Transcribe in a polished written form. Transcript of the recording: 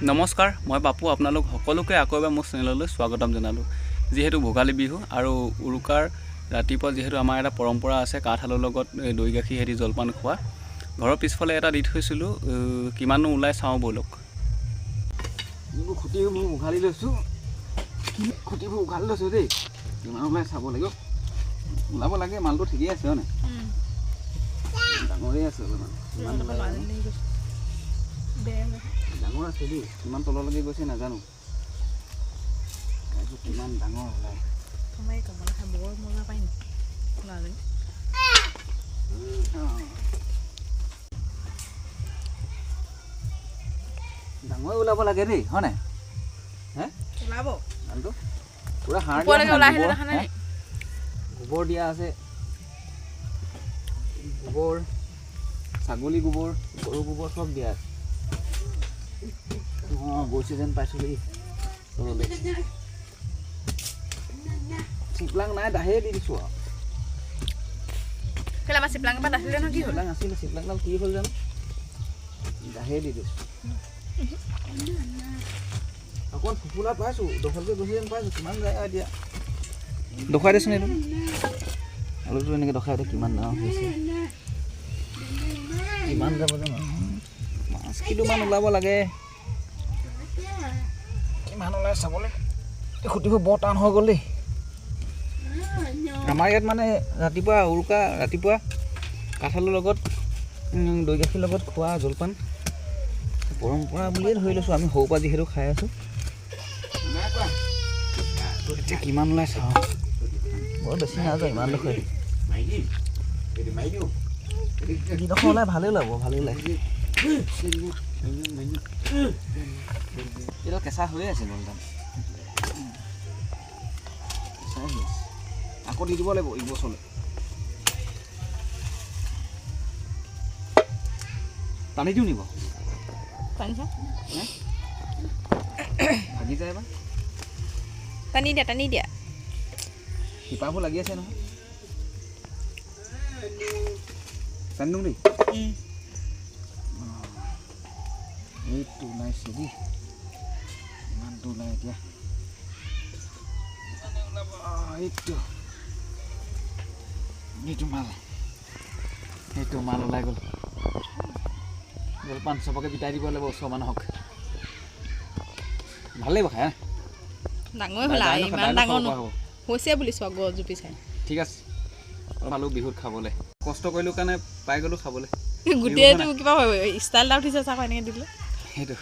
নমস্কাৰ, মই বাপু আপোনালোক সকলোকে আকৌ এবাৰ মোৰ চেনেললৈ স্বাগতম জনালোঁ। যিহেতু ভোগালী বিহু আৰু উৰুকাৰ ৰাতিপুৱা যিহেতু আমাৰ এটা পৰম্পৰা আছে কাঠআলুৰ লগত দৈ গাখীৰ হেৰি জলপান খোৱা। ঘৰৰ পিছফালে এটা দি থৈছিলোঁ, কিমানো ওলাই চাওঁ ব'লক। খুঁটিবোৰ উঘালি লৈছোঁ, দেই। কিমান ওলাই চাব লাগিব, ওলাব লাগে। মালটো ঠিকেই আছে হয়নে? ডাঙৰেই আছে অলপমান। ডাঙৰ আছে দেই, কিমান তললৈকে গৈছে নাজানো। কিমান ডাঙৰ ওলাই ডাঙৰে ওলাব লাগে দেই হয়নে? মালটো পুৰা সাৰ দিয়া, গোবৰ দিয়া আছে। গোবৰ, ছাগলী গোবৰ, গৰু গোবৰ চব দিয়া আছে। অঁ গৈছে যেন পাইছোঁ দেই তললৈ। চিপলাং নাই, দাহে দি দিছোঁ আৰু। চিপলাং আছিলে, চিপলাংডাল কি হ'ল জানো, দাহে দি দিছোঁ। অকণমান ফুফুলা পাইছোঁ, দখলকৈ গৈছে যেন পাইছোঁ। কিমান যায় এতিয়া দখাই দেচোন এইটো আলুটো এনেকৈ দখাই এতিয়া কিমান ডাঙৰ হৈছে, কিমান যাব জানো। 5 কিলোমান ওলাব লাগে। কিমান ওলাই চাবলৈ খুঁটিবোৰ বৰ টান হৈ গ'ল দেই। আমাৰ ইয়াত মানে ৰাতিপুৱা উৰুকা ৰাতিপুৱা কাঠআলুৰ লগত দৈ গাখীৰ লগত খোৱা জলপান পৰম্পৰা বুলিয়ে ধৰি লৈছোঁ আমি, সৰুৰ পৰা যিহেতু খাই আছোঁ। এতিয়া কিমান ওলাই চাওঁ, বৰ বেছি নাযায়, ইমান ডোখৰ যিডোখৰ ওলাই ভালেই ওলাব, ভালেই ওলাই। এইডাল কেঁচা হৈয়ে আছে গলদান, আকৌ দি দিব লাগিব ইবছৰলৈ। টানি দিওঁ নিব ভাগি যায় বা টানি দিয়া শিপাবোৰ লাগি আছে নহয়। টানি দিওঁ দেই। এইটো ওলাইছে দেই, ইমানটো ওলাই এতিয়া ওলাব। এইটো মাল ওলাই গ'ল। জলপান চবকে বিটাই দিব লাগিব, ওচৰৰ মানুহক। ভাল লাগিব খাই। ডাঙৰ হ'ল, ইমান ডাঙৰ হৈছে বুলি চোৱা গছ জুপি চাই। ঠিক আছে, পালোঁ বিহুত খাবলৈ। কষ্ট কৰিলোঁ কাৰণে পাই গ'লোঁ খাবলৈ। গোটেইটো কিবা ষ্টাইল এটা উঠিছে চাক, এনেকৈ দিলে সেইটো